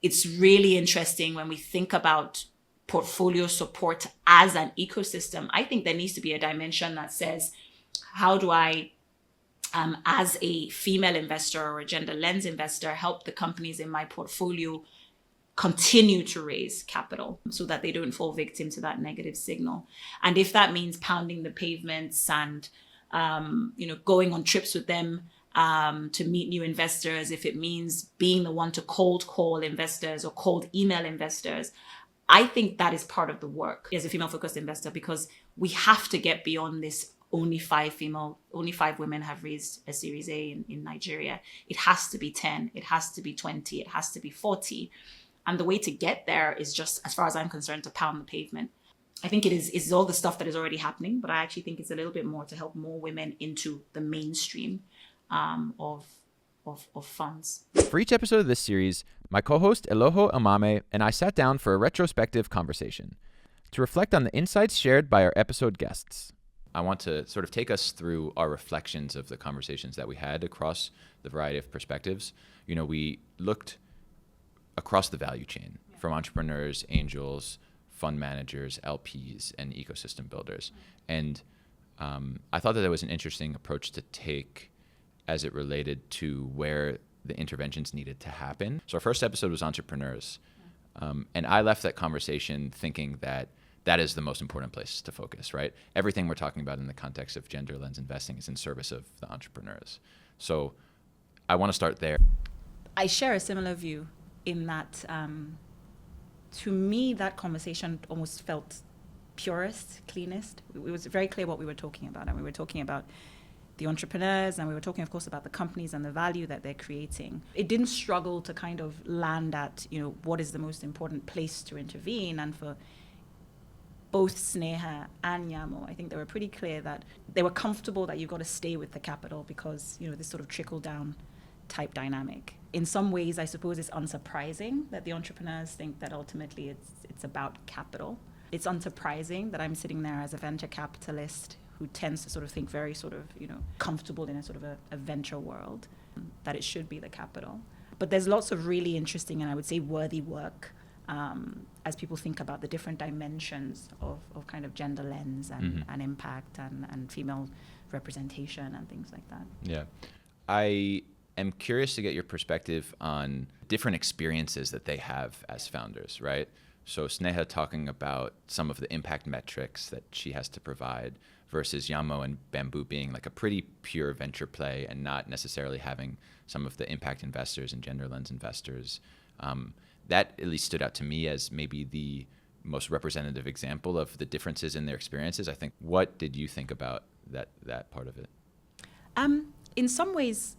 it's really interesting when we think about portfolio support as an ecosystem. I think there needs to be a dimension that says, how do I, as a female investor or a gender lens investor, help the companies in my portfolio continue to raise capital so that they don't fall victim to that negative signal? And if that means pounding the pavements and, going on trips with them, to meet new investors, if it means being the one to cold call investors or cold email investors, I think that is part of the work as a female-focused investor, because we have to get beyond this only 5 women have raised a Series A in Nigeria. It has to be 10, it has to be 20, it has to be 40. And the way to get there is just, as far as I'm concerned, to pound the pavement. I think it's all the stuff that is already happening, but I actually think it's a little bit more to help more women into the mainstream of funds. For each episode of this series, my co-host Eloho Omame and I sat down for a retrospective conversation to reflect on the insights shared by our episode guests. I want to sort of take us through our reflections of the conversations that we had across the variety of perspectives. We looked across the value chain, from entrepreneurs, angels, fund managers, LPs, and ecosystem builders. And I thought that there was an interesting approach to take as it related to where the interventions needed to happen. So our first episode was entrepreneurs. And I left that conversation thinking that is the most important place to focus, right? Everything we're talking about in the context of gender lens investing is in service of the entrepreneurs. So I want to start there. I share a similar view in that, to me, that conversation almost felt purest, cleanest. It was very clear what we were talking about. And we were talking about the entrepreneurs, and we were talking, of course, about the companies and the value that they're creating. It didn't struggle to kind of land at, what is the most important place to intervene. And for both Sneha and Yanmo, I think they were pretty clear that they were comfortable that you've got to stay with the capital because, this sort of trickle-down type dynamic. In some ways, I suppose it's unsurprising that the entrepreneurs think that ultimately it's about capital. It's unsurprising that I'm sitting there as a venture capitalist who tends to sort of think very sort of, comfortable in a sort of a venture world, that it should be the capital. But there's lots of really interesting and I would say worthy work as people think about the different dimensions of kind of gender lens and impact and female representation and things like that. Yeah. I am curious to get your perspective on different experiences that they have as founders, right? So Sneha talking about some of the impact metrics that she has to provide versus Yanmo and Bamboo being like a pretty pure venture play and not necessarily having some of the impact investors and gender lens investors. That at least stood out to me as maybe the most representative example of the differences in their experiences. I think, what did you think about that part of it? In some ways,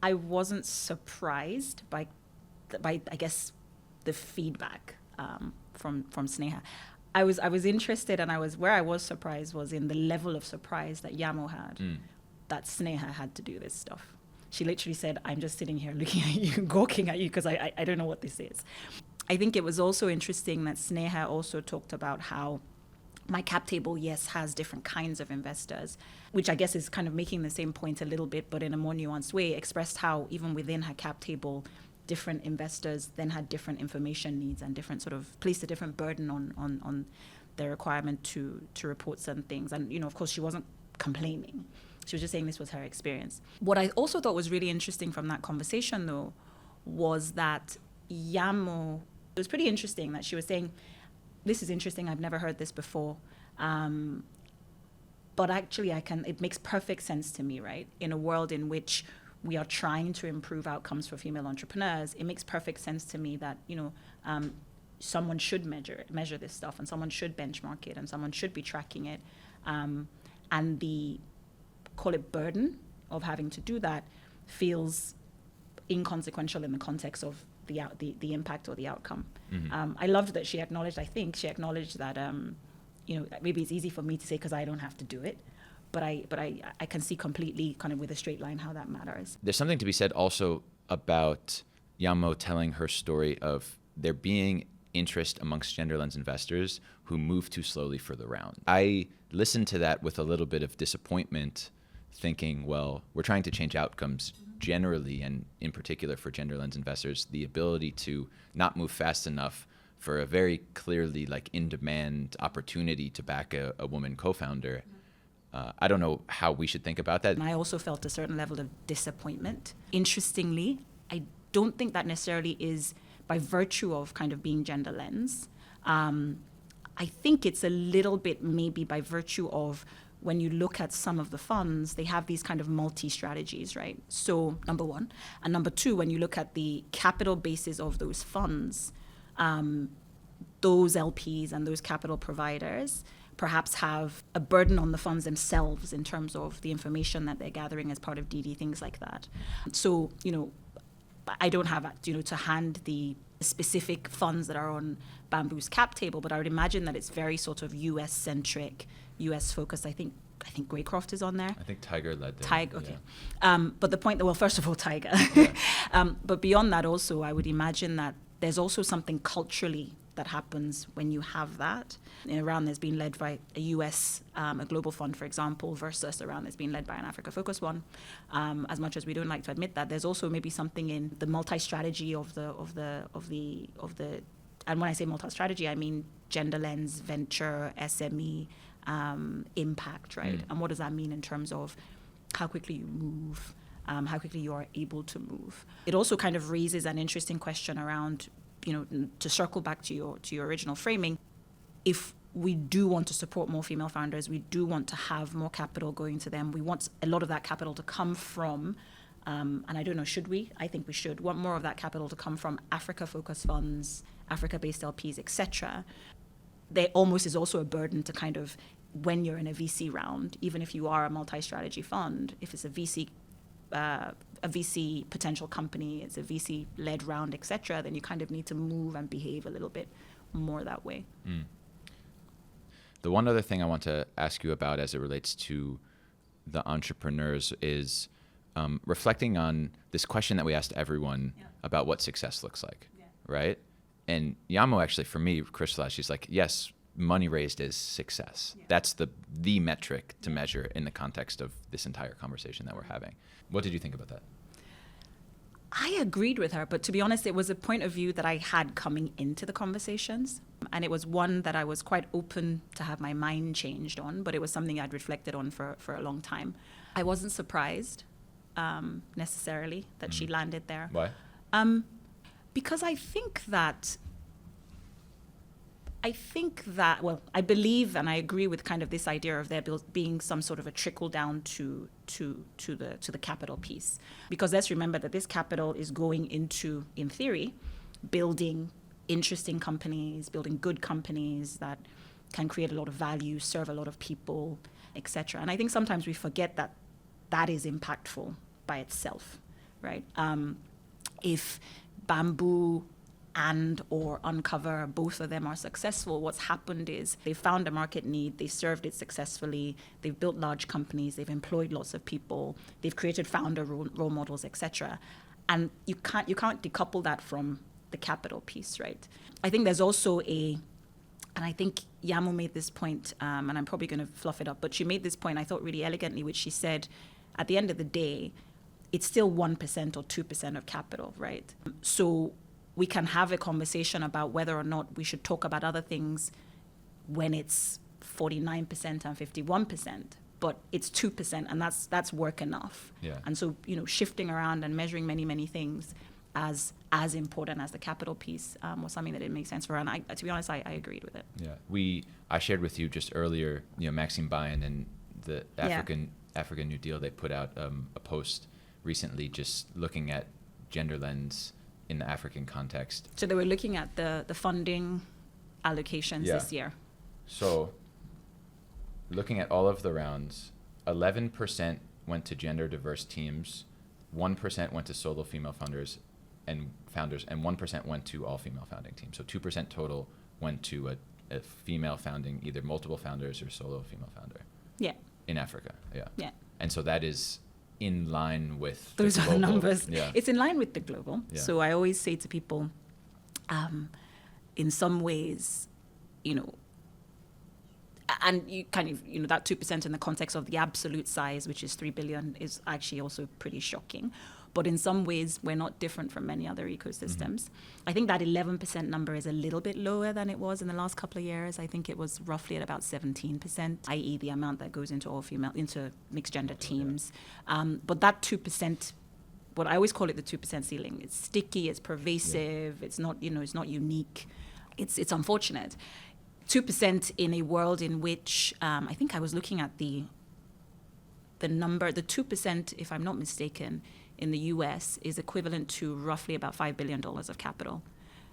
I wasn't surprised by I guess the feedback from Sneha. I was interested, and where I was surprised was in the level of surprise that Yanmo had that Sneha had to do this stuff. She literally said, "I'm just sitting here looking at you, gawking at you, because I don't know what this is." I think it was also interesting that Sneha also talked about how my cap table, yes, has different kinds of investors, which I guess is kind of making the same point a little bit, but in a more nuanced way, expressed how even within her cap table, different investors then had different information needs and different sort of placed a different burden on their requirement to report certain things. And, of course, she wasn't complaining. She was just saying this was her experience. What I also thought was really interesting from that conversation, though, was that Yanmo, it was pretty interesting that she was saying, this is interesting, I've never heard this before. But actually, it makes perfect sense to me, right? In a world in which we are trying to improve outcomes for female entrepreneurs, it makes perfect sense to me that, someone should measure this stuff, and someone should benchmark it, and someone should be tracking it. And the, call it burden of having to do that feels inconsequential in the context of the impact or the outcome. Mm-hmm. I loved that she acknowledged that, maybe it's easy for me to say because I don't have to do it, but I can see completely kind of with a straight line how that matters. There's something to be said also about Yanmo telling her story of there being interest amongst gender lens investors who move too slowly for the round. I listened to that with a little bit of disappointment, thinking, well, we're trying to change outcomes generally, and in particular for gender lens investors, the ability to not move fast enough for a very clearly in-demand opportunity to back a woman co-founder. I don't know how we should think about that. And I also felt a certain level of disappointment. Interestingly, I don't think that necessarily is by virtue of kind of being gender lens. I think it's a little bit maybe by virtue of when you look at some of the funds, they have these kind of multi-strategies, right? So number one. And number two, when you look at the capital bases of those funds, those LPs and those capital providers perhaps have a burden on the funds themselves in terms of the information that they're gathering as part of DD, things like that. So, I don't have, to hand the specific funds that are on Bamboo's cap table, but I would imagine that it's very sort of US-centric, US-focused. I think Greycroft is on there. I think Tiger led there. Tiger, okay. Yeah. But the point, first of all, Tiger. Yeah. But beyond that also, I would imagine that there's also something culturally that happens when you have that. In a round that's been led by a US, a global fund, for example, versus a round that's been led by an Africa-focused one. As much as we don't like to admit that, there's also maybe something in the multi-strategy of the. And when I say multi-strategy, I mean gender lens, venture, SME, impact, right? And what does that mean in terms of how quickly you move, how quickly you are able to move? It also kind of raises an interesting question around, to circle back to your original framing. If we do want to support more female founders, we do want to have more capital going to them. We want a lot of that capital to come from, and I don't know, should we? I think we should want more of that capital to come from Africa-focused funds, Africa-based LPs, etc. There almost is also a burden to kind of, when you're in a VC round, even if you are a multi-strategy fund, if it's a VC potential company, it's a VC-led round, etc., then you kind of need to move and behave a little bit more that way. The one other thing I want to ask you about as it relates to the entrepreneurs is reflecting on this question that we asked everyone about what success looks like, right? And Yanmo actually, for me, crystallized, she's like, yes, money raised is success. That's the metric to measure in the context of this entire conversation that we're having. What did you think about that? I agreed with her, but to be honest, it was a point of view that I had coming into the conversations. And it was one that I was quite open to have my mind changed on, but it was something I'd reflected on for a long time. I wasn't surprised necessarily that she landed there. Why? Because I think that I think that, well, I believe and I agree with kind of this idea of there being some sort of a trickle down to the capital piece. Because let's remember that this capital is going into, in theory, building interesting companies, building good companies that can create a lot of value, serve a lot of people, etc. And I think sometimes we forget that that is impactful by itself, right? If Bamboo and or Uncover, both of them are successful, what's happened is they found a market need, they served it successfully, they've built large companies, they've employed lots of people, they've created founder role models, etc. And you can't decouple that from the capital piece, right? I think there's also and I think Yanmo made this point, and I'm probably going to fluff it up, but she made this point, I thought, really elegantly, which she said, at the end of the day, it's still 1% or 2% of capital, right? So we can have a conversation about whether or not we should talk about other things when it's 49% and 51%, but it's 2%, and that's work enough. Yeah. And so, shifting around and measuring many, many things as important as the capital piece was something that didn't make sense for her. And to be honest, I agreed with it. Yeah. I shared with you just earlier, Maxime Bayen and the African New Deal, they put out a post recently just looking at gender lens in the African context. So they were looking at the funding allocations this year. So looking at all of the rounds, 11% went to gender diverse teams, 1% went to solo female founders, and 1% went to all female founding teams. So 2% total went to a female founding, either multiple founders or solo female founder. Yeah. In Africa. Yeah. Yeah. And so that is in line with those the are the numbers. Yeah. It's in line with the global. Yeah. So I always say to people, in some ways, and you kind of, that 2% in the context of the absolute size, which is 3 billion, is actually also pretty shocking. But in some ways, we're not different from many other ecosystems. Mm-hmm. I think that 11% number is a little bit lower than it was in the last couple of years. I think it was roughly at about 17%, i.e. the amount that goes into into mixed gender teams. But that 2%, what I always call it the 2% ceiling, it's sticky, it's pervasive, it's not, it's not unique. It's unfortunate. 2% in a world in which I think I was looking at the number, the 2%, if I'm not mistaken, in the US is equivalent to roughly about $5 billion of capital,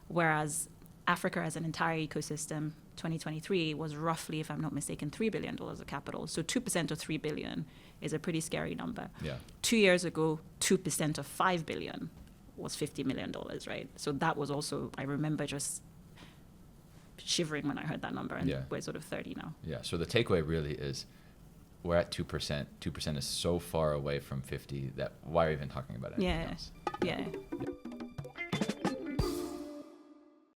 whereas Africa as an entire ecosystem, 2023, was roughly, if I'm not mistaken, $3 billion of capital. So 2% of 3 billion is a pretty scary number. Yeah. 2 years ago, 2% of 5 billion was $50 million, right? So that was also, I remember just shivering when I heard that number, and we're sort of 30 now. Yeah, so the takeaway really is we're at 2%. 2% is so far away from 50 that why are we even talking about anything else? Yeah.